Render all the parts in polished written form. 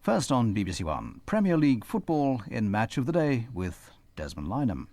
First on BBC One, Premier League football in Match of the Day with Desmond Lynham.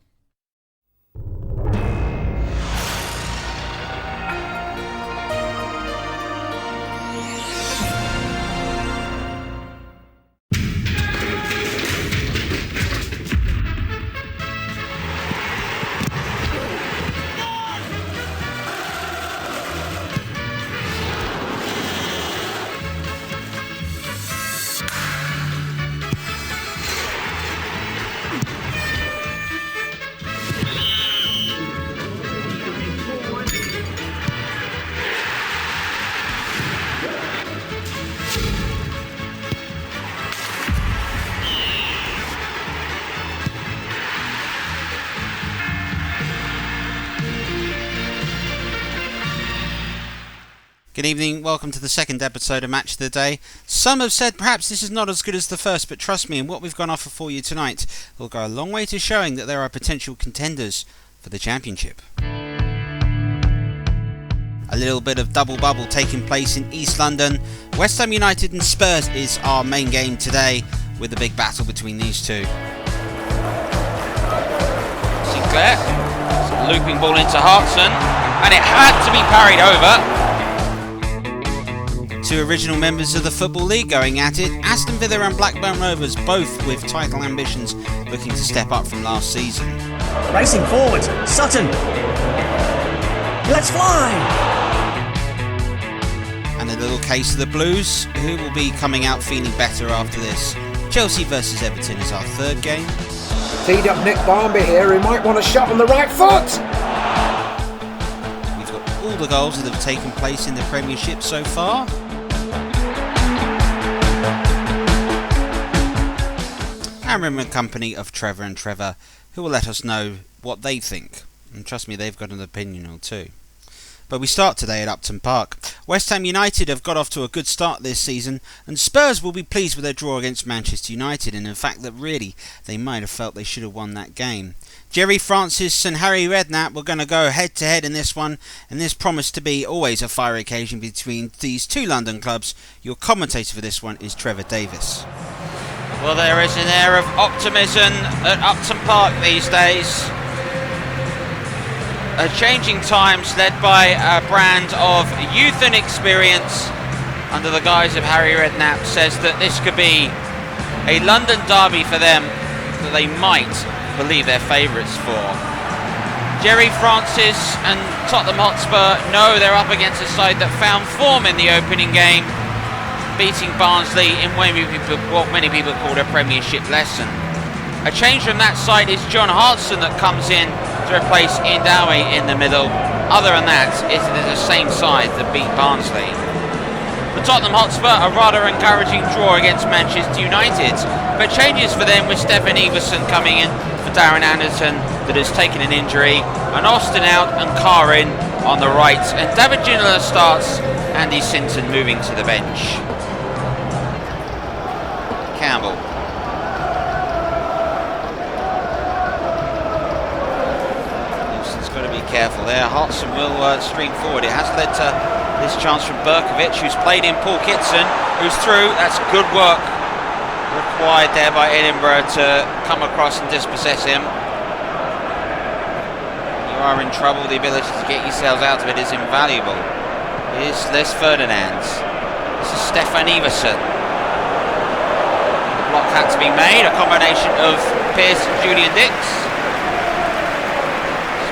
Good evening, welcome to the second episode of Match of the Day. Some have said perhaps this is not as good as the first, but trust me, in what we've gone offer for you tonight will go a long way to showing that there are potential contenders for the Championship. A little bit of double bubble taking place in East London. West Ham United and Spurs is our main game today, with a big battle between these two. Sinclair, looping ball into Hotspur, and it had to be parried over. Two original members of the Football League going at it. Aston Villa and Blackburn Rovers, both with title ambitions, looking to step up from last season. Racing forward, Sutton. Let's fly! And a little case of the Blues, who will be coming out feeling better after this. Chelsea versus Everton is our third game. Teed up Nick Barmby here, who might want a shot on the right foot. We've got all the goals that have taken place in the Premiership so far. And we're in the company of Trevor and Trevor, who will let us know what they think. And trust me, they've got an opinion or two. But we start today at Upton Park. West Ham United have got off to a good start this season, and Spurs will be pleased with their draw against Manchester United, and in fact that really they might have felt they should have won that game. Jerry Francis and Harry Redknapp were going to go head to head in this one, and this promised to be always a fiery occasion between these two London clubs. Your commentator for this one is Trevor Davis. Well, there is an air of optimism at Upton Park these days. Changing times led by a brand of youth and experience under the guise of Harry Redknapp says that this could be a London derby for them that they might believe they're favourites for. Jerry Francis and Tottenham Hotspur know they're up against a side that found form in the opening game, beating Barnsley in what many people called a Premiership lesson. A change from that side is John Hotspur that comes in to replace Indawi in the middle. Other than that, it is the same side that beat Barnsley. The Tottenham Hotspur a rather encouraging draw against Manchester United, but changes for them with Stefan Everson coming in for Darren Anderton that has taken an injury, and Aston out and Carr in on the right, and David Ginola starts, Andy Sinton moving to the bench. Campbell. Newson's got to be careful there. Hotspur will stream forward. It has led to this chance from Berkovic, who's played in Paul Kitson, who's through. That's good work required there by Edinburgh to come across and dispossess him. You are in trouble. The ability to get yourselves out of it is invaluable. Here's Les Ferdinand. This is Stefan Everson. Block had to be made, a combination of Pearce and Julian Dix.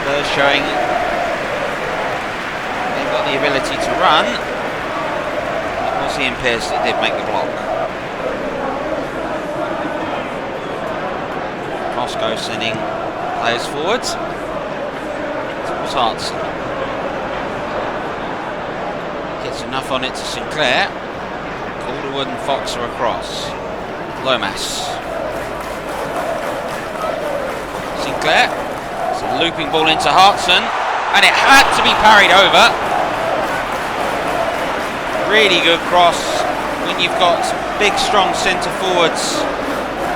Spurs showing they've got the ability to run. It was Ian Pearce that did make the block. Roscoe sending players forwards. Towards Hartson. Gets enough on it to Sinclair. Calderwood and Fox are across. Lomas. Sinclair. It's a looping ball into Hartson, and it had to be parried over. Really good cross when you've got big strong centre forwards.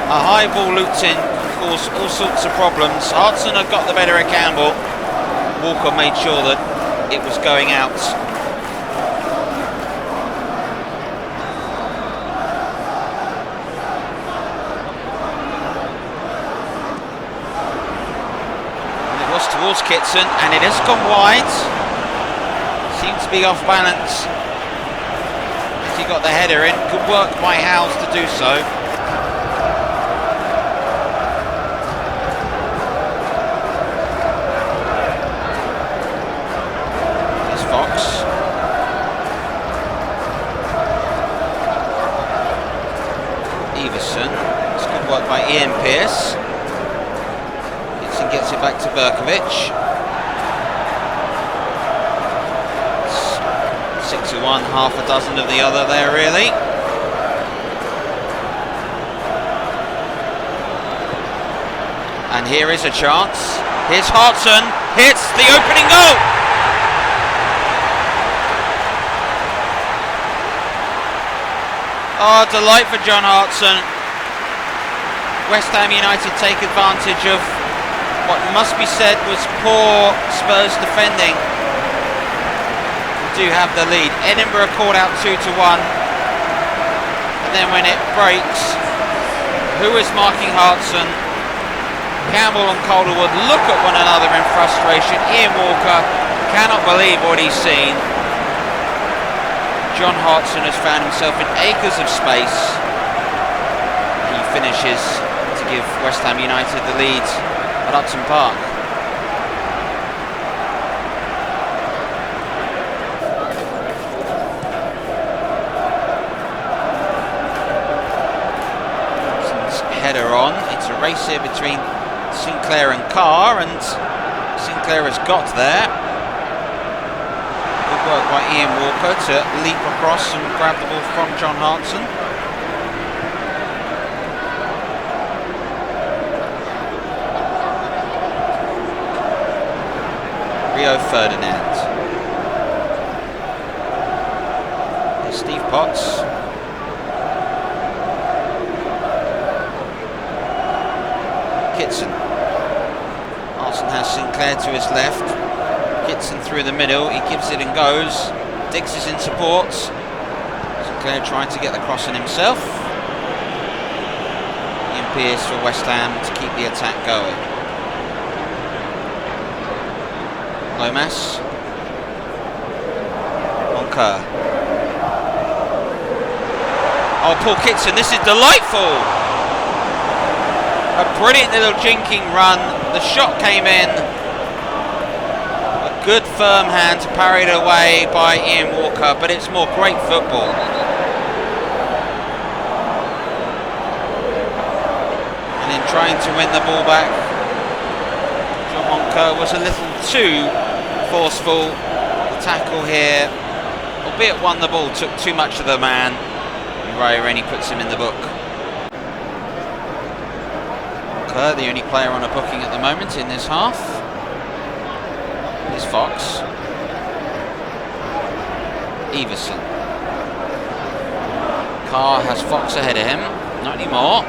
A high ball looped in can cause all sorts of problems. Hartson had got the better of Campbell. Walker made sure that it was going out. towards Kitson, and it has gone wide. Seems to be off balance. He got the header in. Good work by Howes to do so. There's Fox. Everson. It's good work by Ian Pearce. Kitson gets it back to Berkovic. 6 of one, half a dozen of the other there, really. And here is a chance. Here's Hartson, hits the opening goal! Oh, delight for John Hartson. West Ham United take advantage of what must be said was poor Spurs defending. Do have the lead. Edinburgh called out 2-1, and then when it breaks, who is marking Hartson? Campbell and Calderwood look at one another in frustration. Ian Walker cannot believe what he's seen. John Hartson has found himself in acres of space. He finishes to give West Ham United the lead at Upton Park. Header on. It's a race here between Sinclair and Carr, and Sinclair has got there. Good work by Ian Walker to leap across and grab the ball from John Hartson. Rio Ferdinand. There's Steve Potts. Kitson. Arson has Sinclair to his left. Kitson through the middle. He gives it and goes. Dix is in support. Sinclair trying to get the cross in himself. Ian Pearce for West Ham to keep the attack going. Lomas. On Kerr. Oh, Paul Kitson, this is delightful! A brilliant little jinking run. The shot came in. A good firm hand parried away by Ian Walker, but it's more great football. And in trying to win the ball back, John Kerr was a little too forceful. The tackle here, albeit won the ball, took too much of the man. And Rayorini puts him in the book. The only player on a booking at the moment in this half is Fox. Everson. Carr has Fox ahead of him. Not anymore.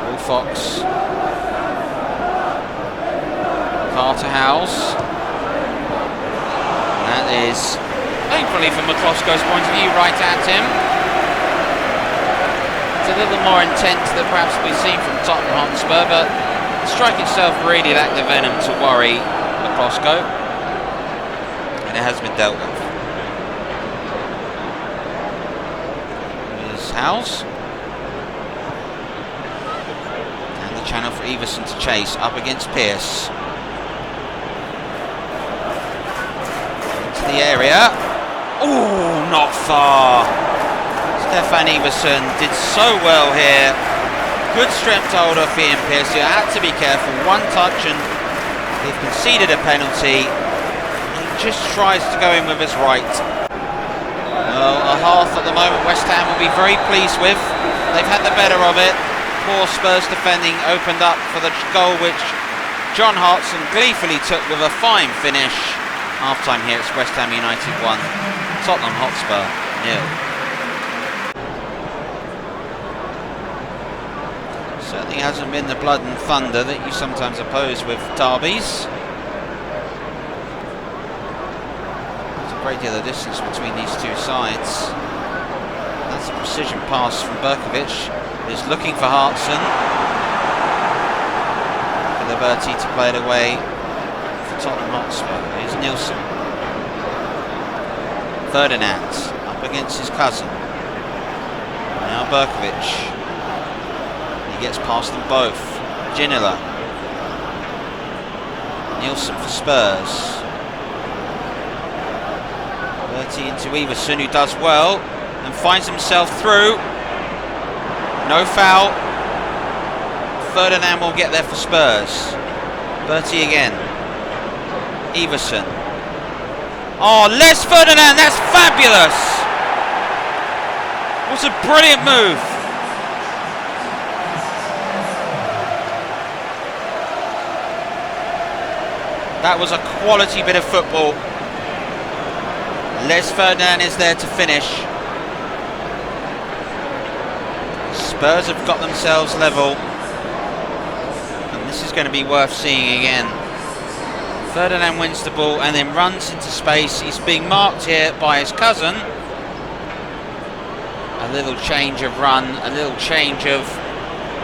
Will Fox. Carr to Howes. That is, thankfully from McCloskey's point of view, right at him. A little more intense than perhaps we've seen from Tottenham Hotspur, but the strike itself really lacked the venom to worry McCloskey, and it has been dealt with. Here's Howes, and the channel for Everson to chase up against Pearce. Into the area. Oh, not far. Stefan Everson did so well here. Good strength hold off Ian Pearce. You had to be careful. One touch and they've conceded a penalty. He just tries to go in with his right. Well, a half at the moment West Ham will be very pleased with. They've had the better of it. Poor Spurs defending opened up for the goal which John Hartson gleefully took with a fine finish. Half time here, it's West Ham United 1, Tottenham Hotspur 0. Certainly hasn't been the blood and thunder that you sometimes oppose with derbies. There's a great deal of distance between these two sides. That's a precision pass from Berkovic. He's looking for Hartson. with Bertie to play it away for Tottenham Hotspur. Here's Nielsen. Ferdinand up against his cousin. Now Berkovic. He gets past them both. Ginola. Nielsen for Spurs. Bertie into Everson, who does well and finds himself through. No foul. Ferdinand will get there for Spurs. Bertie again. Everson. Oh, Les Ferdinand, that's fabulous! What a brilliant move! That was a quality bit of football. Les Ferdinand is there to finish. Spurs have got themselves level. And this is going to be worth seeing again. Ferdinand wins the ball and then runs into space. He's being marked here by his cousin. A little change of run, a little change of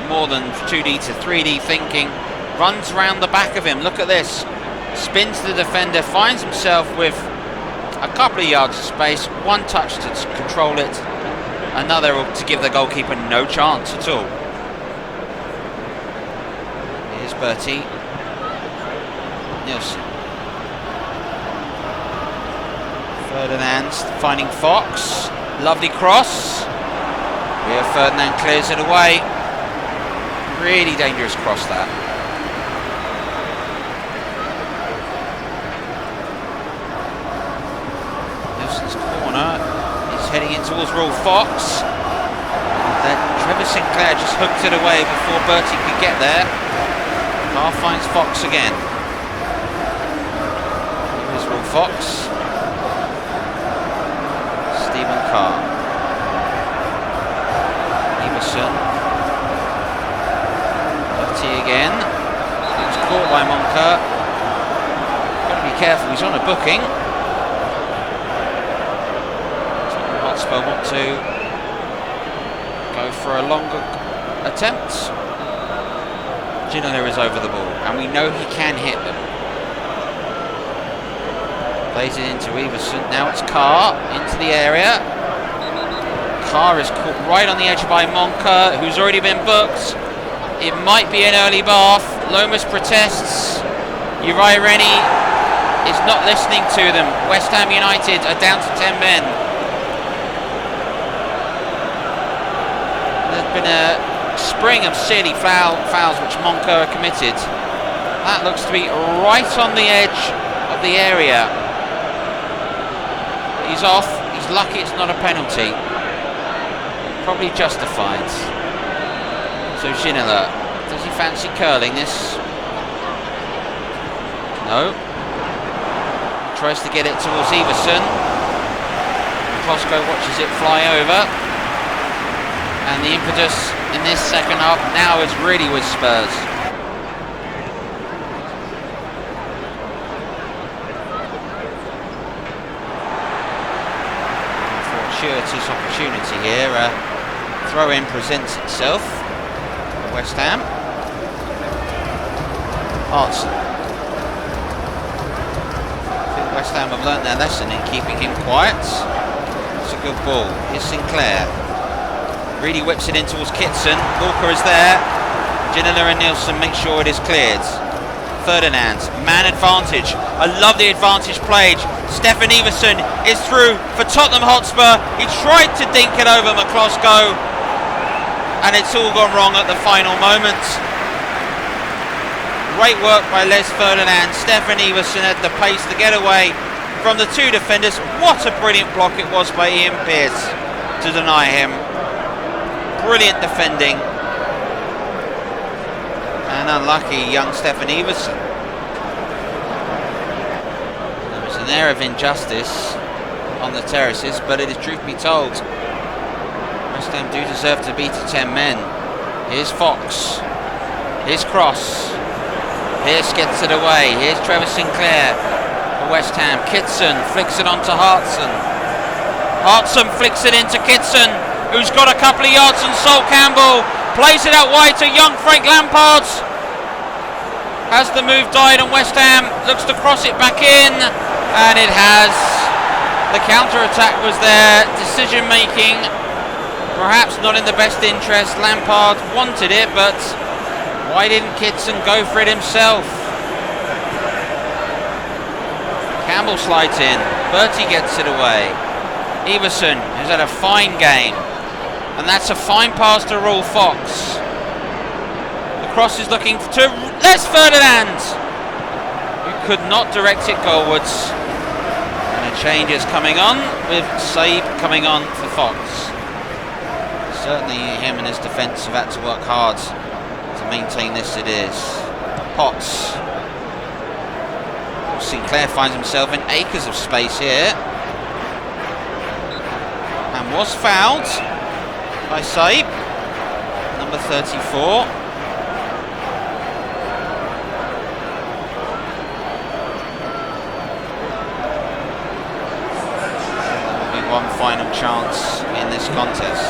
more than 2D to 3D thinking. Runs around the back of him, look at this. Spins the defender, finds himself with a couple of yards of space. One touch to control it, another to give the goalkeeper no chance at all. Here's Bertie. Nielsen. Ferdinand finding Fox. Lovely cross. Rio Ferdinand clears it away. Really dangerous cross that. Nielsen's corner. He's heading in towards Raw Fox. Then Trevor Sinclair just hooked it away before Bertie could get there. Carr finds Fox again. Fox. Stephen Carr. Everson. Bertie again. He was caught by Monker. Got to be careful, he's on a booking. Tottenham Hotspur want to go for a longer attempt. Ginola is over the ball, and we know he can hit them. Plays it into Everson. Now it's Carr into the area. Carr is caught right on the edge by Monker, who's already been booked. It might be an early bath. Lomas protests. Uriah Rennie is not listening to them. West Ham United are down to 10 men. There's been a spring of silly fouls which Monker committed. That looks to be right on the edge of the area. He's off. He's lucky it's not a penalty. Probably justified. So Ginola, does he fancy curling this? No. Tries to get it towards Everson. Klosko watches it fly over. And the impetus in this second half now is really with Spurs. Fortuitous opportunity here. Throw-in presents itself for West Ham. Hotspur. I think West Ham have learnt their lesson in keeping him quiet. It's a good ball. Here's Sinclair. Really whips it in towards Kitson. Walker is there. Ginola and Nielsen make sure it is cleared. Ferdinand, man advantage. I love the advantage played. Stefan Everson is through for Tottenham Hotspur. He tried to dink it over McCloskey, and it's all gone wrong at the final moment. Great work by Les Ferdinand. Stefan Everson had the pace to get away from the two defenders. What a brilliant block it was by Ian Pearce to deny him. Brilliant defending. And unlucky young Stefan Everson. There was an air of injustice on the terraces, but it is truth be told, West Ham do deserve to beat to 10 men. Here's Fox. Here's Cross. Pearce gets it away. Here's Trevor Sinclair for West Ham. Kitson flicks it onto Hartson. Hartson flicks it into Kitson, who's got a couple of yards on Sol Campbell. Plays it out wide to young Frank Lampard. Has the move died, and West Ham looks to cross it back in, and it has. The counter-attack was there. Decision making perhaps not in the best interest. Lampard wanted it, but why didn't Kitson go for it himself? Campbell slides in. Bertie gets it away. Everson has had a fine game, and that's a fine pass to Raul Fox. The cross is looking to Les Ferdinand, who could not direct it goalwards. And a change is coming on, with Saib coming on for Fox. Certainly him and his defence have had to work hard to maintain this. It is Potts. Sinclair finds himself in acres of space here, and was fouled by Saib, number 34. One final chance in this contest.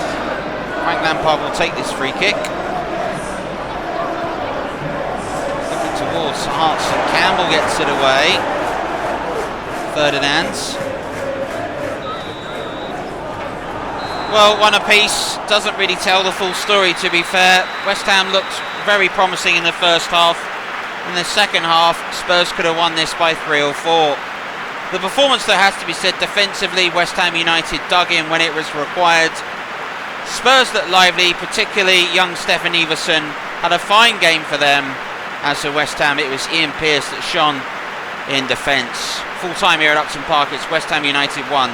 Frank Lampard will take this free kick. Looking towards Hearts, and Campbell gets it away. Ferdinand. Well, one apiece doesn't really tell the full story, to be fair. West Ham looked very promising in the first half. In the second half, Spurs could have won this by 3 or 4. The performance, though, has to be said, defensively, West Ham United dug in when it was required. Spurs looked lively, particularly young Stefan Everson had a fine game for them. As for West Ham, it was Ian Pearce that shone in defence. Full time here at Upton Park, it's West Ham United 1,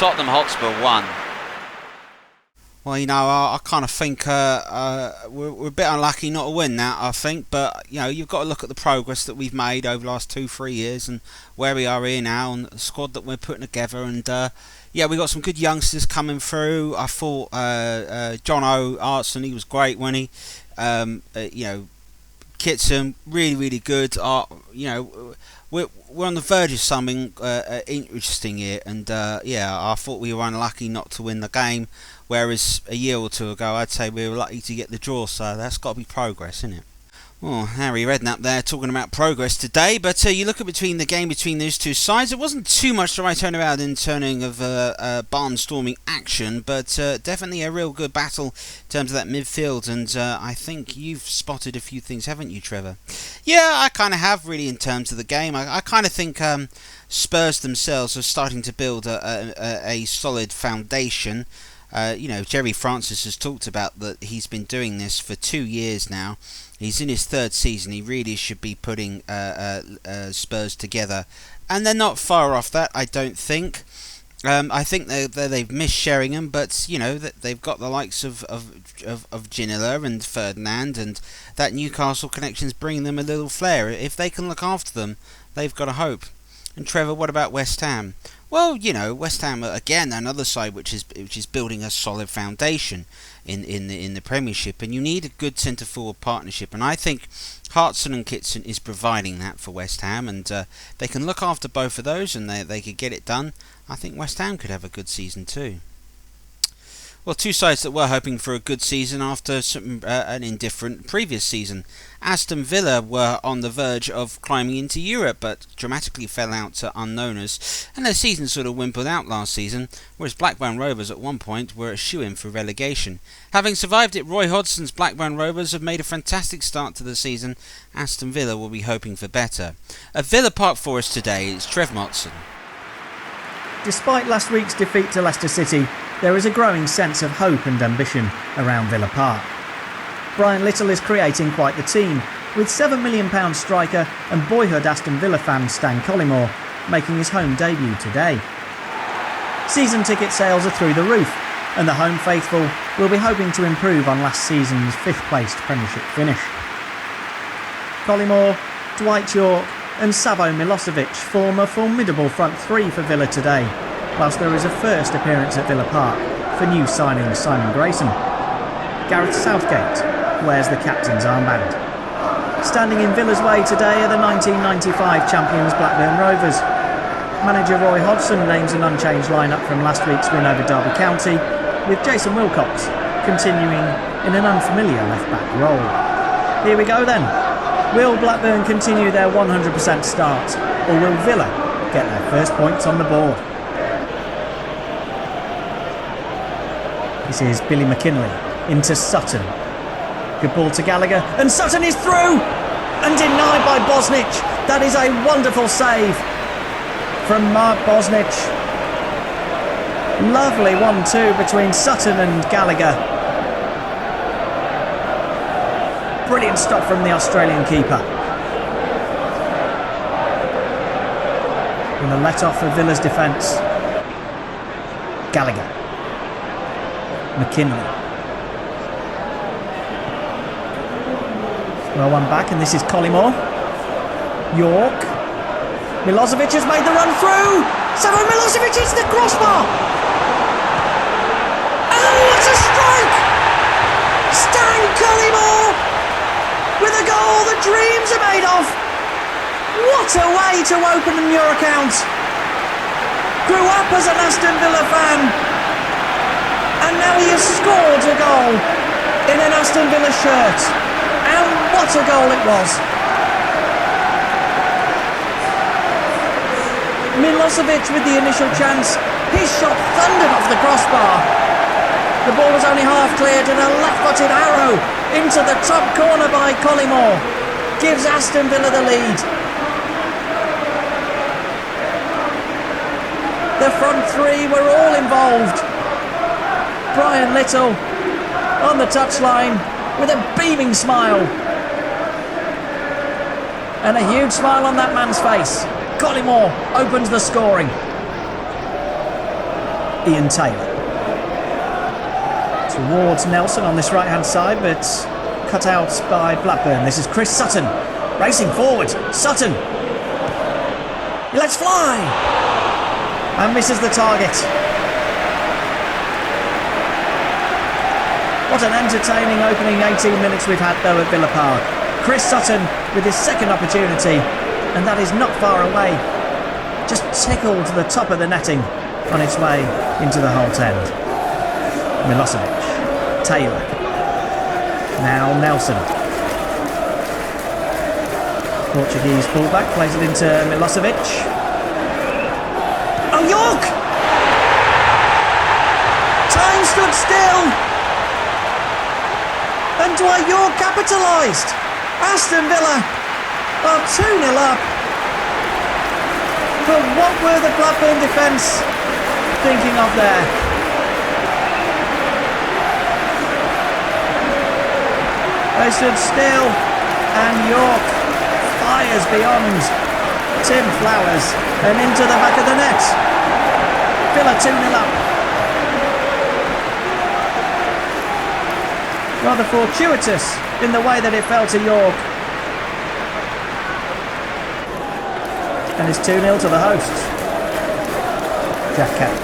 Tottenham Hotspur 1. Well, you know, I kind of think we're a bit unlucky not to win that, I think. But, you know, you've got to look at the progress that we've made over the last 2-3 years and where we are here now and the squad that we're putting together. And, yeah, we got some good youngsters coming through. I thought John Artson, he was great, wasn't he? You know, Kitson, really, really good. You know, we're on the verge of something interesting here. And, yeah, I thought we were unlucky not to win the game. Whereas a year or two ago, I'd say we were lucky to get the draw, so that's got to be progress, isn't it? Well, Harry Redknapp there talking about progress today, but you look at the game between those two sides, it wasn't too much to write home about in turning of barnstorming action, but definitely a real good battle in terms of that midfield, and I think you've spotted a few things, haven't you, Trevor? Yeah, I kind of have, really, in terms of the game. I kind of think Spurs themselves are starting to build a solid foundation. You know, Jerry Francis has talked about that he's been doing this for 2 years now. He's in his third season. He really should be putting Spurs together, and they're not far off that, I don't think. I think they've missed Sheringham, but you know that they've got the likes of Ginola and Ferdinand, and that Newcastle connection's bringing them a little flair. If they can look after them, they've got a hope. And Trevor, what about West Ham? Well, you know, West Ham again, another side which is building a solid foundation in the Premiership, and you need a good centre forward partnership, and I think Hartson and Kitson is providing that for West Ham, and they can look after both of those, and they could get it done. I think West Ham could have a good season too. Well, two sides that were hoping for a good season after an indifferent previous season. Aston Villa were on the verge of climbing into Europe, but dramatically fell out to unknowners, and their season sort of wimpled out last season, whereas Blackburn Rovers at one point were a shoo-in for relegation. Having survived it, Roy Hodgson's Blackburn Rovers have made a fantastic start to the season. Aston Villa will be hoping for better. At Villa Park for us today is Trev Motson. Despite last week's defeat to Leicester City, there is a growing sense of hope and ambition around Villa Park. Brian Little is creating quite the team, with £7 million striker and boyhood Aston Villa fan Stan Collymore making his home debut today. Season ticket sales are through the roof, and the home faithful will be hoping to improve on last season's 5th-placed Premiership finish. Collymore, Dwight York and Savo Milosevic form a formidable front three for Villa today, whilst there is a first appearance at Villa Park for new signing Simon Grayson. Gareth Southgate wears the captain's armband. Standing in Villa's way today are the 1995 champions Blackburn Rovers. Manager Roy Hodgson names an unchanged lineup from last week's win over Derby County, with Jason Wilcox continuing in an unfamiliar left-back role. Here we go then. Will Blackburn continue their 100% start, or will Villa get their first points on the board? This is Billy McKinlay into Sutton. Good ball to Gallagher, and Sutton is through and denied by Bosnich. That is a wonderful save from Mark Bosnich. Lovely 1-2 between Sutton and Gallagher. Brilliant stop from the Australian keeper. And a let off of Villa's defence. Gallagher. McKinley. Well, one back, and this is Collymore. York. Milosevic has made the run through. Savo Milosevic hits the crossbar. Oh, what a strike! Stan Collymore with a goal the dreams are made of. What a way to open your account. Grew up as an Aston Villa fan, and now he has scored a goal in an Aston Villa shirt. And what a goal it was. Milosevic with the initial chance. His shot thundered off the crossbar. The ball was only half cleared, and a left-footed arrow into the top corner by Collymore gives Aston Villa the lead. The front three were all involved. Brian Little on the touchline with a beaming smile. And a huge smile on that man's face. Collymore opens the scoring. Ian Taylor. Towards Nelson on this right-hand side, but cut out by Blackburn. This is Chris Sutton. Racing forward. Sutton. He lets fly. And misses the target. What an entertaining opening 18 minutes we've had though at Villa Park. Chris Sutton with his second opportunity, and that is not far away. Just tickled the top of the netting on its way into the Holt end. Milosevic, Taylor, now Nelson. Portuguese fullback plays it into Milosevic. Oh, York! Time stood still. And Dwight York capitalised. Aston Villa are 2-0 up. But what were the Blackburn defence thinking of there? They stood still, and York fires beyond Tim Flowers and into the back of the net. Villa 2-0 up. Rather fortuitous in the way that it fell to York. And it's 2-0 to the hosts. Jack Kemp.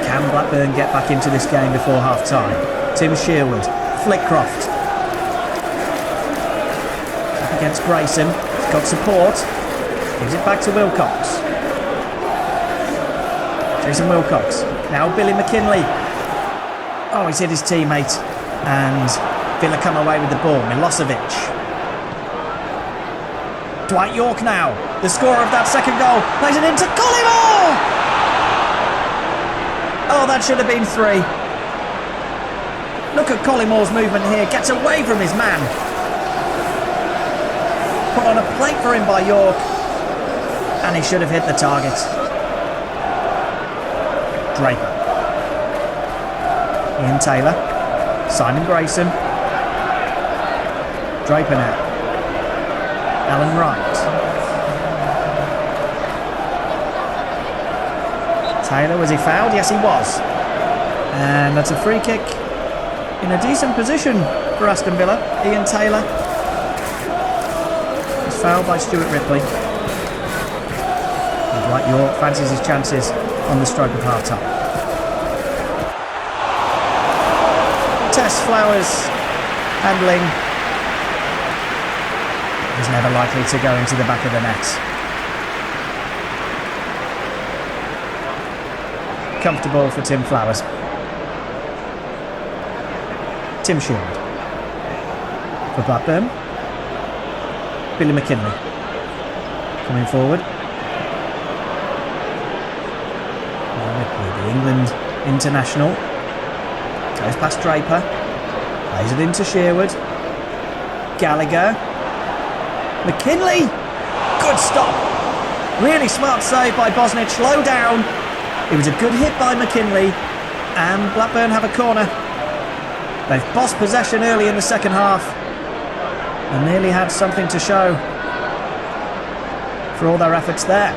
Can Blackburn get back into this game before half-time? Tim Sherwood, Flitcroft. Up against Grayson. He's got support. Gives it back to Wilcox. Jason Wilcox. Now Billy McKinlay. Oh, he's hit his teammate, and Villa come away with the ball. Milosevic. Dwight York now, the scorer of that second goal, plays it into Collymore! Oh, that should have been 3. Look at Collymore's movement here, gets away from his man. Put on a plate for him by York, and he should have hit the target. Draper. Ian Taylor, Simon Grayson, Draper now, Alan Wright, Taylor, was he fouled? Yes, he was, and that's a free kick in a decent position for Aston Villa. Ian Taylor was fouled by Stuart Ripley, and Dwight York fancies his chances on the stroke of half-time. Tess Flowers handling is never likely to go into the back of the net. Comfortable for Tim Flowers. Tim Sherwood. for Blackburn. Billy McKinley coming forward. The England international goes past Draper, plays it into Sherwood. Gallagher, McKinley, good stop. Really smart save by Bosnich, low down. It was a good hit by McKinley, and Blackburn have a corner. They've bossed possession early in the second half and nearly had something to show for all their efforts there.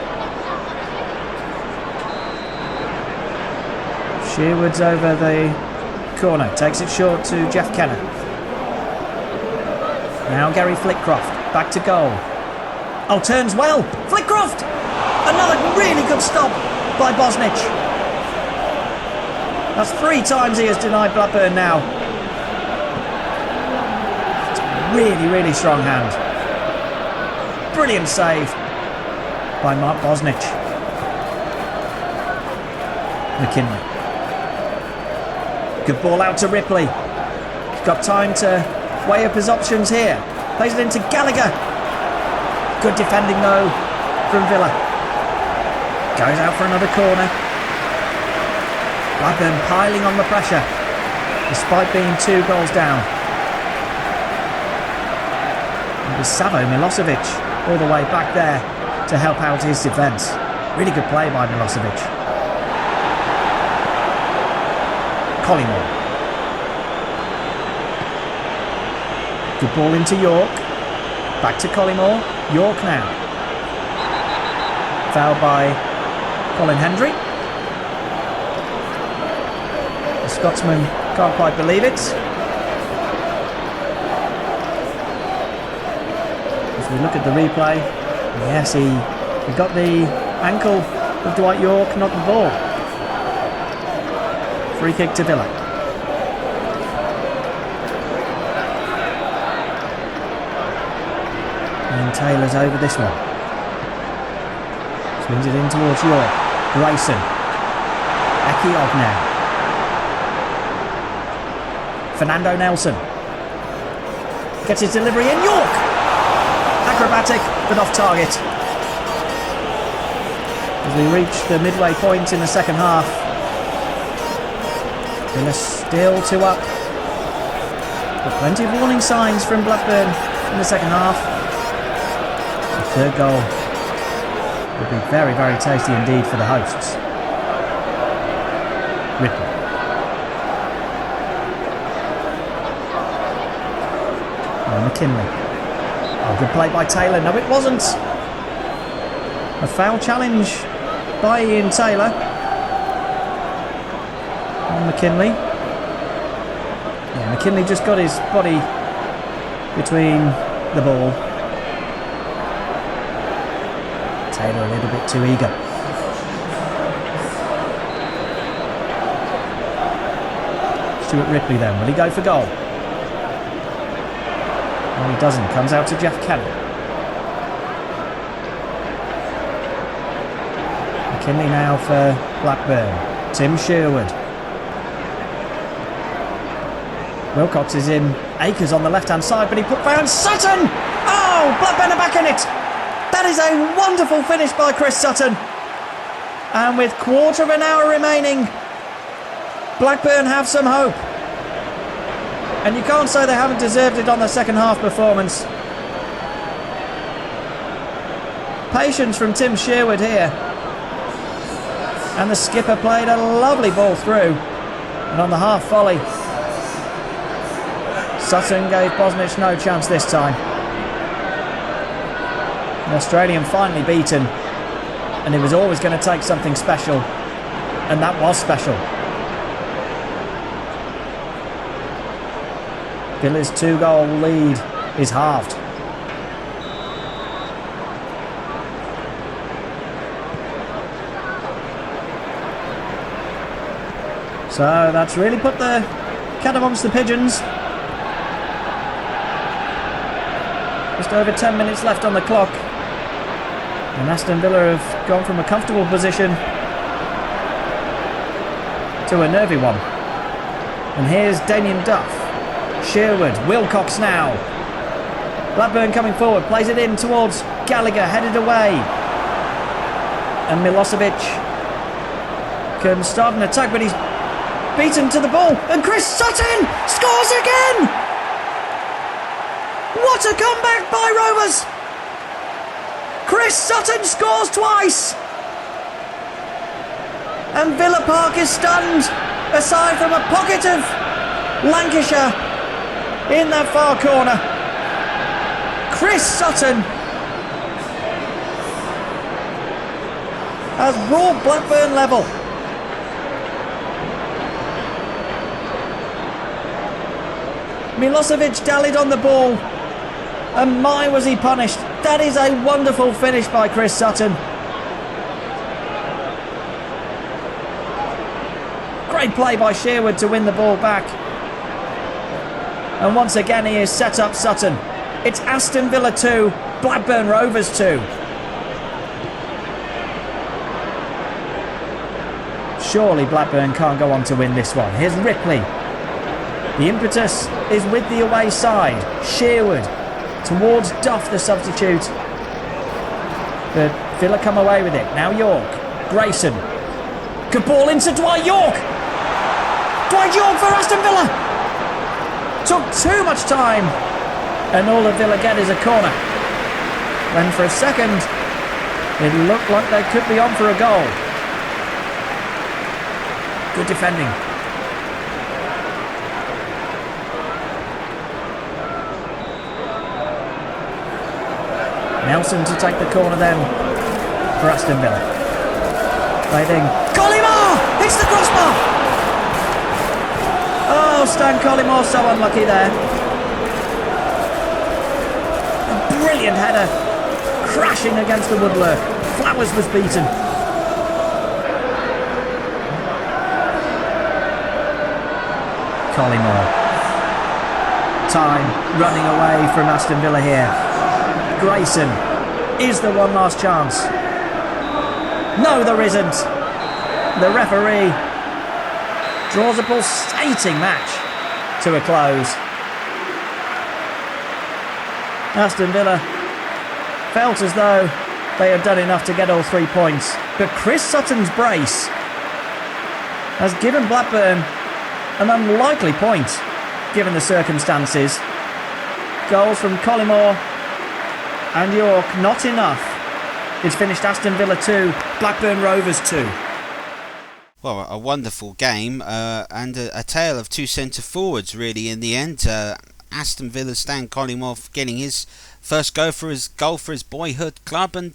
Sherwood's over the corner, takes it short to Jeff Kenner. Now Gary Flitcroft, back to goal. Oh, turns well. Flitcroft! Another really good stop by Bosnich. That's 3 times he has denied Blackburn now. It's a really, really strong hand. Brilliant save by Mark Bosnich. McKinley. Good ball out to Ripley. He's got time to weigh up his options here. Plays it into Gallagher. Good defending though from Villa. Goes out for another corner. Blackburn piling on the pressure despite being 2 goals down. It was Savo Milosevic all the way back there to help out his defence. Really good play by Milosevic. Collymore. Good ball into York. Back to Collymore. York now. Foul by Colin Hendry. The Scotsman can't quite believe it. As we look at the replay, yes, he got the ankle of Dwight York, not the ball. Free kick to Villa. And Taylor's over this one. Swings it in towards York. Grayson. Ekiov now. Fernando Nelson. Gets his delivery in. York! Acrobatic, but off target. As we reach the midway point in the second half, Villa still 2 up. But plenty of warning signs from Blackburn in the second half. The third goal will be very, very tasty indeed for the hosts. Ripley. Now McKinley. Oh, good play by Taylor. No, it wasn't. A foul challenge by Ian Taylor on McKinley. Yeah, McKinley just got his body between the ball. Taylor a little bit too eager. Stuart Ripley then, will he go for goal? No, he doesn't. Comes out to Jeff Kenner. McKinley now for Blackburn. Tim Sherwood. Wilcox is in. Akers on the left-hand side, but he put down Sutton! Oh, Blackburn are back in it! That is a wonderful finish by Chris Sutton. And with quarter of an hour remaining, Blackburn have some hope. And you can't say they haven't deserved it on the second half performance. Patience from Tim Sherwood here. And the skipper played a lovely ball through. And on the half volley, Sutton gave Bosnich no chance this time. The Australian finally beaten. And it was always going to take something special. And that was special. Villa's 2-goal lead is halved. So that's really put the cat amongst the pigeons. Just over 10 minutes left on the clock. And Aston Villa have gone from a comfortable position to a nervy one. And here's Damien Duff. Sherwood, Wilcox now. Blackburn coming forward, plays it in towards Gallagher, headed away. And Milosevic can start an attack, but he's beaten to the ball. And Chris Sutton scores again! What a comeback by Rovers! Chris Sutton scores twice! And Villa Park is stunned, aside from a pocket of Lancashire in that far corner. Chris Sutton has brought Blackburn level. Milosevic dallied on the ball, and my was he punished. That is a wonderful finish by Chris Sutton. Great play by Sherwood to win the ball back. And once again he has set up Sutton. It's Aston Villa 2, Blackburn Rovers 2. Surely Blackburn can't go on to win this one. Here's Ripley. The impetus is with the away side. Sherwood towards Duff, the substitute. But Villa come away with it. Now York. Grayson. Good ball into Dwight York. Dwight York for Aston Villa. Took too much time. And all that Villa get is a corner. When for a second, it looked like they could be on for a goal. Good defending. Nelson to take the corner then for Aston Villa. Played in. Collymore! Hits the crossbar! Oh, Stan Collymore so unlucky there. A brilliant header. Crashing against the woodwork. Flowers was beaten. Collymore. Time running away from Aston Villa here. Grayson, is there one last chance? No, there isn't. The referee draws a pulsating match to a close. Aston Villa felt as though they had done enough to get all 3 points, but Chris Sutton's brace has given Blackburn an unlikely point given the circumstances. Goals from Collymore and York, not enough. It's finished Aston Villa 2, Blackburn Rovers 2. Well, a wonderful game and a tale of two centre forwards really in the end. Aston Villa's Stan Collymore getting his first goal for his boyhood club, and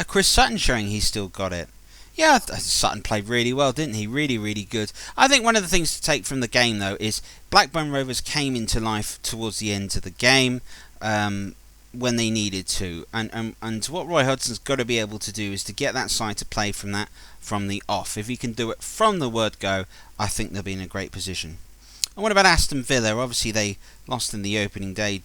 Chris Sutton showing he's still got it. Yeah, Sutton played really well, didn't he? Really, really good. I think one of the things to take from the game, though, is Blackburn Rovers came into life towards the end of the game when they needed to. And what Roy Hodgson's got to be able to do is to get that side to play from the off. If he can do it from the word go, I think they'll be in a great position. And what about Aston Villa? Obviously, they lost in the opening day,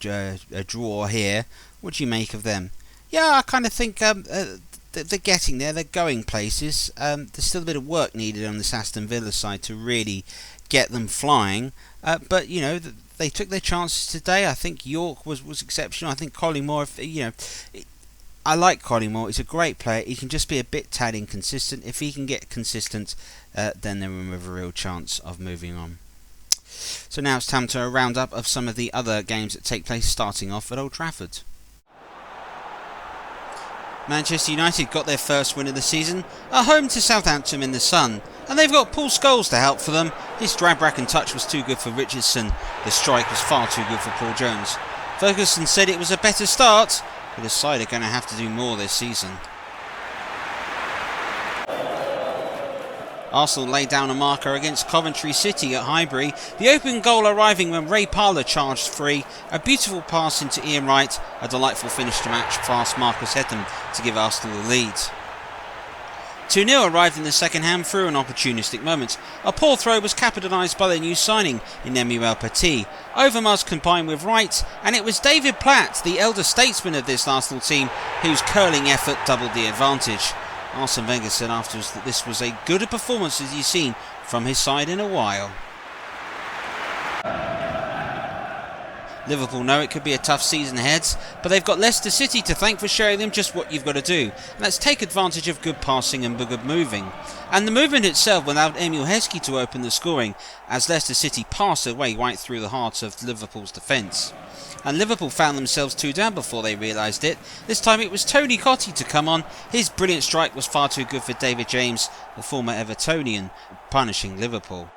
a draw here. What do you make of them? Yeah, I kind of think they're getting there. They're going places. There's still a bit of work needed on this Aston Villa side to really get them flying. But, you know, they took their chances today. I think York was exceptional. I think Collymore, I like Collymore. He's a great player. He can just be a bit tad inconsistent. If he can get consistent, then they're in with a real chance of moving on. So now it's time to a roundup of some of the other games that take place, starting off at Old Trafford. Manchester United got their first win of the season at home to Southampton in the sun, and they've got Paul Scholes to help for them. His drag-bracken touch was too good for Richardson. The strike was far too good for Paul Jones. Ferguson said it was a better start, but the side are going to have to do more this season. Arsenal laid down a marker against Coventry City at Highbury, the open goal arriving when Ray Parlour charged free, a beautiful pass into Ian Wright, a delightful finish to match fast Marcus Heatham to give Arsenal the lead. 2-0 arrived in the second half through an opportunistic moment. A poor throw was capitalised by their new signing in Emmanuel Petit. Overmars combined with Wright, and it was David Platt, the elder statesman of this Arsenal team, whose curling effort doubled the advantage. Arsene Wenger said afterwards that this was a good a performance as he's seen from his side in a while. Liverpool know it could be a tough season ahead, but they've got Leicester City to thank for showing them just what you've got to do, and that's take advantage of good passing and good moving. And the movement itself allowed Emil Heskey to open the scoring as Leicester City passed their way right through the heart of Liverpool's defence. And Liverpool found themselves 2 down before they realised it. This time it was Tony Cottee to come on. His brilliant strike was far too good for David James, the former Evertonian, punishing Liverpool.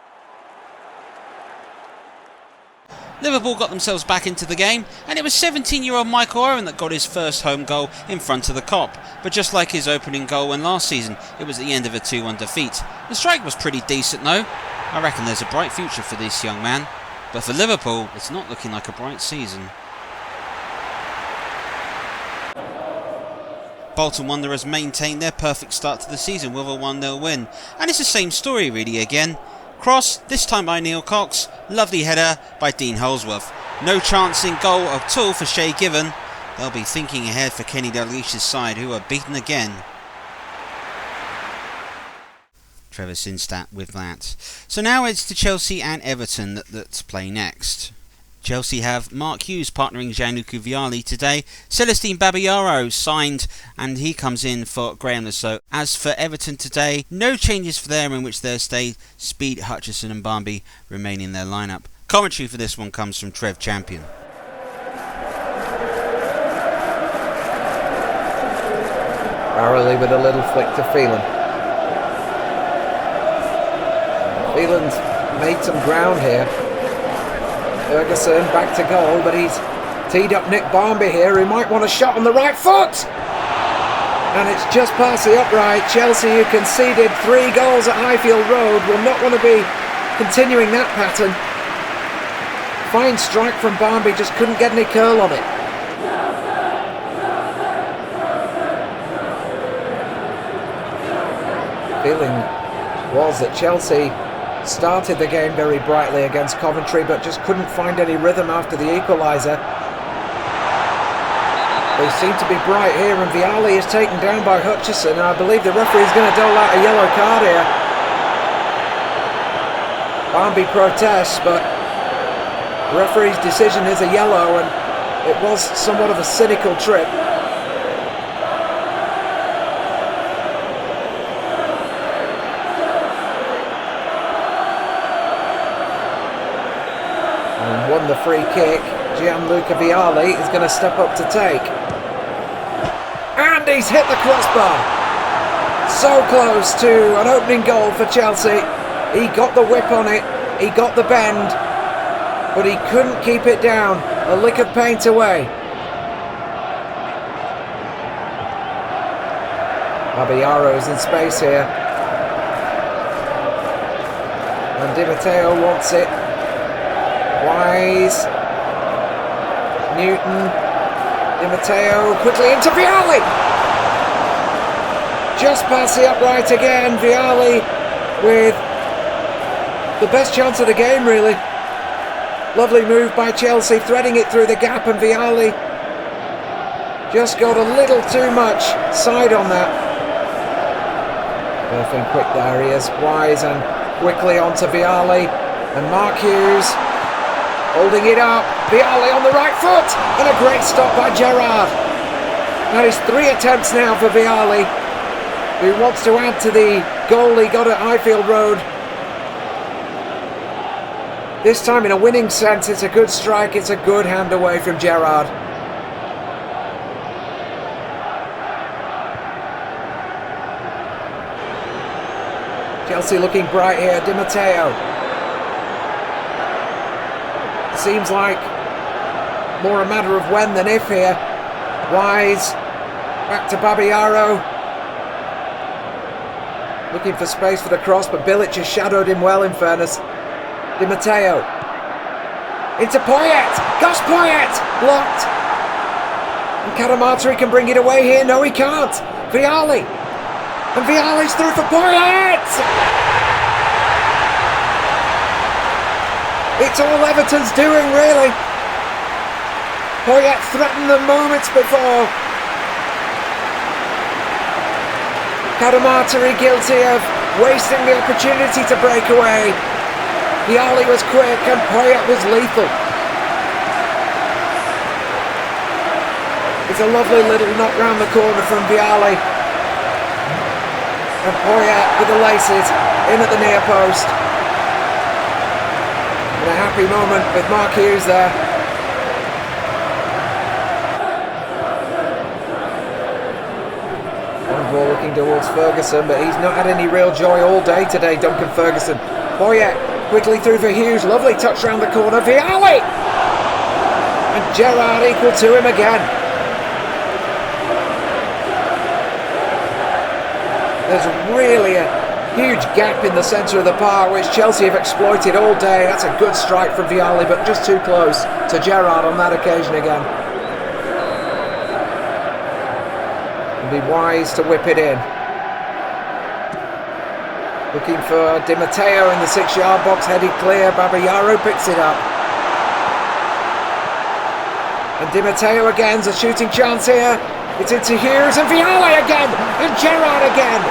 Liverpool got themselves back into the game, and it was 17-year-old Michael Owen that got his first home goal in front of the Kop. But just like his opening goal when last season, it was at the end of a 2-1 defeat. The strike was pretty decent though. I reckon there's a bright future for this young man. But for Liverpool, it's not looking like a bright season. Bolton Wanderers maintained their perfect start to the season with a 1-0 win. And it's the same story really again. Cross, this time by Neil Cox, lovely header by Dean Holsworth. No chance in goal at all for Shay Given. They'll be thinking ahead for Kenny Dalglish's side, who are beaten again. Trevor Sinstat with that. So now it's to Chelsea and Everton that play next. Chelsea have Mark Hughes partnering Gianluca Vialli today. Celestine Babayaro signed and he comes in for Graham Lasso. As for Everton today, no changes for them in which they'll stay. Speed, Hutchison and Barmby remain in their lineup. Commentary for this one comes from Trev Champion. Barely with a little flick to Phelan. Phelan's made some ground here. Ferguson back to goal, but he's teed up Nick Barmby here, who might want a shot on the right foot. And it's just past the upright. Chelsea, who conceded 3 goals at Highfield Road, will not want to be continuing that pattern. Fine strike from Barmby, just couldn't get any curl on it. Feeling was that Chelsea started the game very brightly against Coventry, but just couldn't find any rhythm after the equaliser. They seem to be bright here, and Vialli is taken down by Hutchison. I believe the referee is going to dole out a yellow card here. Barmby protests, but the referee's decision is a yellow, and it was somewhat of a cynical trip. And won the free kick. Gianluca Vialli is going to step up to take. And he's hit the crossbar. So close to an opening goal for Chelsea. He got the whip on it, he got the bend, but he couldn't keep it down. A lick of paint away. Babayaro's in space here. And Di Matteo wants it. Wise. Newton. Di Matteo quickly into Vialli. Just past the upright again. Vialli with the best chance of the game, really. Lovely move by Chelsea, threading it through the gap, and Vialli just got a little too much side on that. Perfect quick there, he is. Wise and quickly onto Vialli, and Mark Hughes holding it up. Vialli on the right foot, and a great stop by Gerrard. That is 3 attempts now for Vialli, who wants to add to the goal he got at Highfield Road. This time in a winning sense. It's a good strike, it's a good hand away from Gerrard. Chelsea looking bright here. Di Matteo. Seems like more a matter of when than if here. Wise. Back to Babayaro. Looking for space for the cross, but Bilic has shadowed him well, in fairness. Di Matteo. Into Poyet. Gus Poyet. Blocked. And Cadamarteri can bring it away here. No, he can't. Vialli. And Vialli's through for Poyet. It's all Everton's doing, really. Poyet threatened them moments before. Cadamarteri guilty of wasting the opportunity to break away. Vialli was quick and Poyet was lethal. It's a lovely little knock round the corner from Vialli. And Poyet with the laces in at the near post. And a happy moment with Mark Hughes there. One ball looking towards Ferguson, but he's not had any real joy all day today, Duncan Ferguson. Poyet quickly through for Hughes. Lovely touch round the corner. Vialli! And Gerrard equal to him again. There's really a huge gap in the centre of the park, which Chelsea have exploited all day. That's a good strike from Vialli, but just too close to Gerrard on that occasion again. And be wise to whip it in. Looking for Di Matteo in the 6-yard box, headed clear. Babayaro picks it up. And Di Matteo again's a shooting chance here. It's into Hughes and Vialli again, and Gerrard again.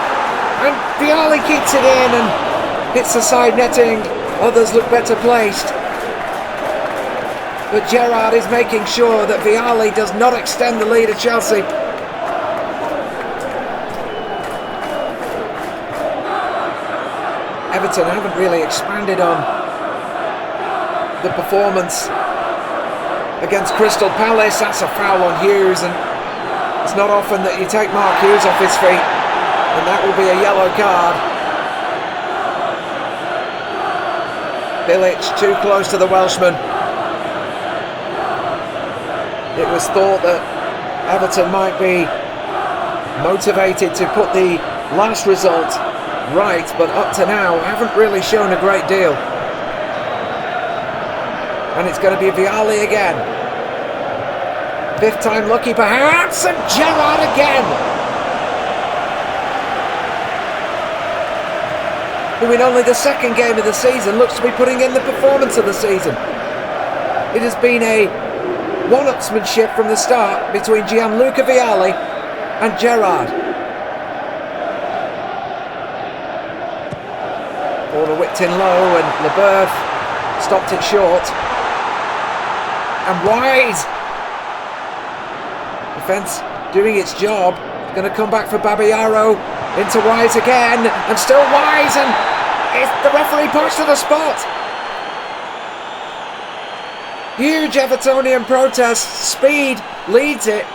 And Vialli keeps it in and hits the side netting. Others look better placed. But Gerrard is making sure that Vialli does not extend the lead of Chelsea. Everton haven't really expanded on the performance against Crystal Palace. That's a foul on Hughes, and it's not often that you take Mark Hughes off his feet, and that will be a yellow card. Bilic too close to the Welshman. It was thought that Everton might be motivated to put the last result right, but up to now haven't really shown a great deal. And it's going to be Vialli again. 5th time lucky perhaps, and Gerrard again. Who in only the 2nd game of the season looks to be putting in the performance of the season. It has been a one-upsmanship from the start between Gianluca Vialli and Gerrard. Corner whipped in low, and Leboeuf stopped it short. And wide. Defence doing its job. Going to come back for Babayaro. Into Wise again. And still Wise. And the referee points to the spot. Huge Evertonian protest. Speed leads it,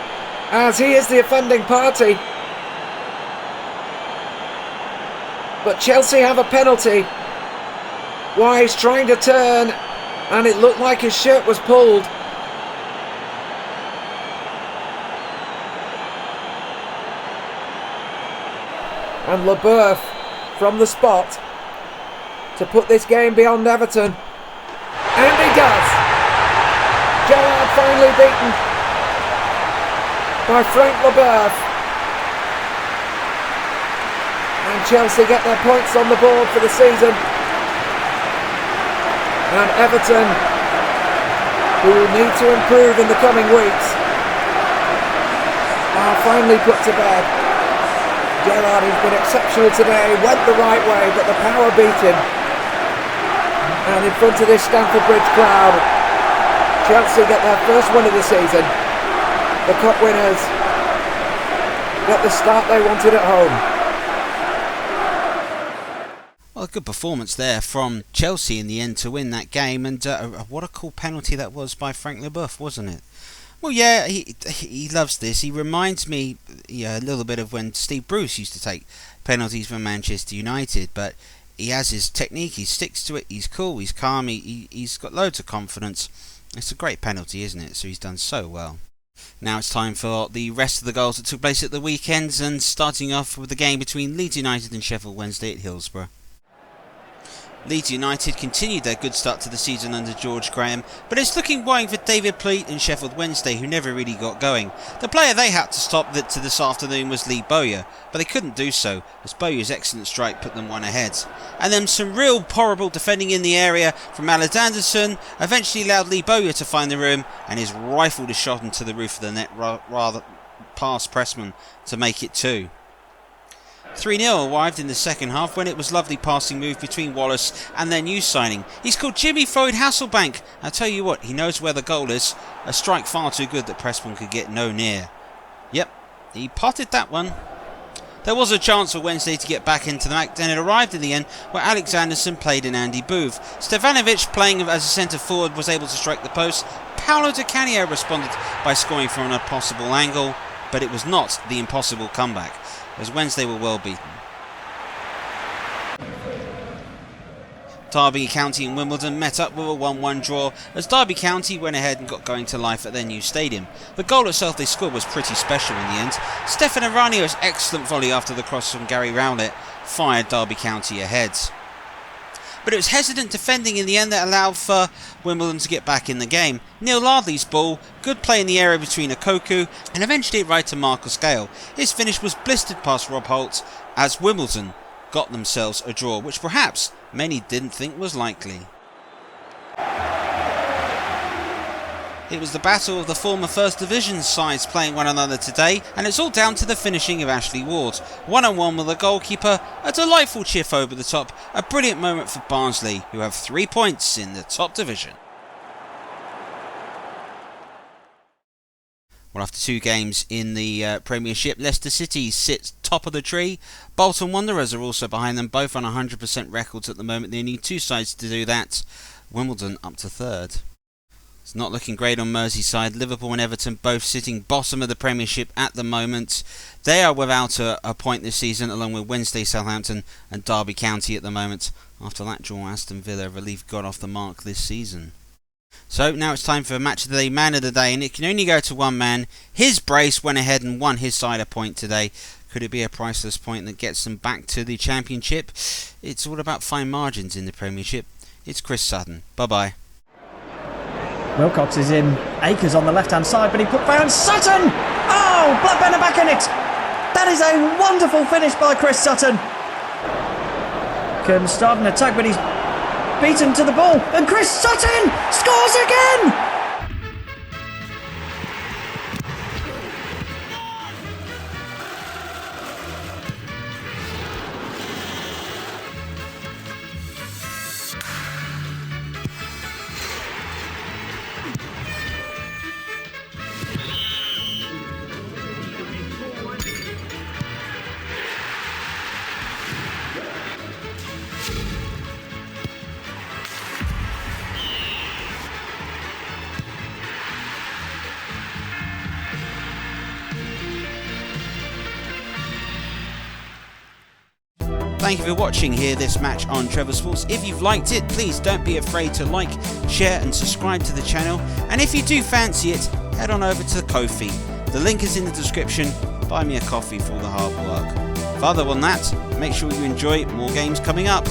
as he is the offending party. But Chelsea have a penalty. Wise trying to turn, and it looked like his shirt was pulled. And Leboeuf from the spot to put this game beyond Everton. And he does! Gerrard finally beaten by Frank Leboeuf. And Chelsea get their points on the board for the season. And Everton, who will need to improve in the coming weeks, are finally put to bed. Gerrard has been exceptional today, went the right way, but the power beat him. And in front of this Stamford Bridge crowd, Chelsea get their first win of the season. The cup winners get the start they wanted at home. Well, a good performance there from Chelsea in the end to win that game, and what a cool penalty that was by Frank Leboeuf, wasn't it? Well, yeah, he loves this. He reminds me a little bit of when Steve Bruce used to take penalties for Manchester United, but he has his technique, he sticks to it, he's cool, he's calm, he's got loads of confidence. It's a great penalty, isn't it? So he's done so well. Now it's time for the rest of the goals that took place at the weekends, and starting off with the game between Leeds United and Sheffield Wednesday at Hillsborough. Leeds United continued their good start to the season under George Graham, but it's looking worrying for David Pleat and Sheffield Wednesday, who never really got going. The player they had to stop to this afternoon was Lee Bowyer, but they couldn't do so, as Bowyer's excellent strike put them one ahead. And then some real horrible defending in the area from Aled Anderson eventually allowed Lee Bowyer to find the room, and his rifled a shot into the roof of the net rather past Pressman to make it 2. 3-0 arrived in the second half when it was lovely passing move between Wallace and their new signing. He's called Jimmy Floyd Hasselbank. I'll tell you what, he knows where the goal is. A strike far too good that Pressman could get no near. Yep, he potted that one. There was a chance for Wednesday to get back into the match, then it arrived in the end where Alexanderson played in Andy Booth. Stefanovic, playing as a centre forward, was able to strike the post. Paolo Di Canio responded by scoring from an impossible angle, but it was not the impossible comeback, as Wednesday were well beaten. Derby County and Wimbledon met up with a 1-1 draw as Derby County went ahead and got going to life at their new stadium. The goal itself they scored was pretty special in the end. Stefan Aranio's excellent volley after the cross from Gary Rowlett fired Derby County ahead. But it was hesitant defending in the end that allowed for Wimbledon to get back in the game. Neil Lardley's ball, good play in the area between Okoku, and eventually it right to Marcus Gale. His finish was blistered past Rob Holt as Wimbledon got themselves a draw, which perhaps many didn't think was likely. It was the battle of the former First Division sides playing one another today, and it's all down to the finishing of Ashley Ward. 1-on-1 with the goalkeeper, a delightful chip over the top, a brilliant moment for Barnsley, who have 3 points in the top division. Well, after 2 games in the Premiership, Leicester City sits top of the tree. Bolton Wanderers are also behind them, both on 100% records at the moment. They need 2 sides to do that. Wimbledon up to 3rd. It's not looking great on Merseyside. Liverpool and Everton both sitting bottom of the Premiership at the moment. They are without a point this season, along with Wednesday, Southampton and Derby County at the moment. After that draw, Aston Villa relief got off the mark this season. So now it's time for a match of the day, man of the day, and it can only go to one man. His brace went ahead and won his side a point today. Could it be a priceless point that gets them back to the Championship? It's all about fine margins in the Premiership. It's Chris Sutton. Bye-bye. Wilcox is in. Akers on the left-hand side, but he put found Sutton! Oh, Blackburn are back in it! That is a wonderful finish by Chris Sutton. Can start an attack, but he's beaten to the ball, and Chris Sutton scores again! Thank you for watching here this match on Trevor Sports. If you've liked it, please don't be afraid to like, share and subscribe to the channel. And if you do fancy it, head on over to Ko-fi. The link is in the description. Buy me a coffee for all the hard work. Other than that, make sure you enjoy more games coming up.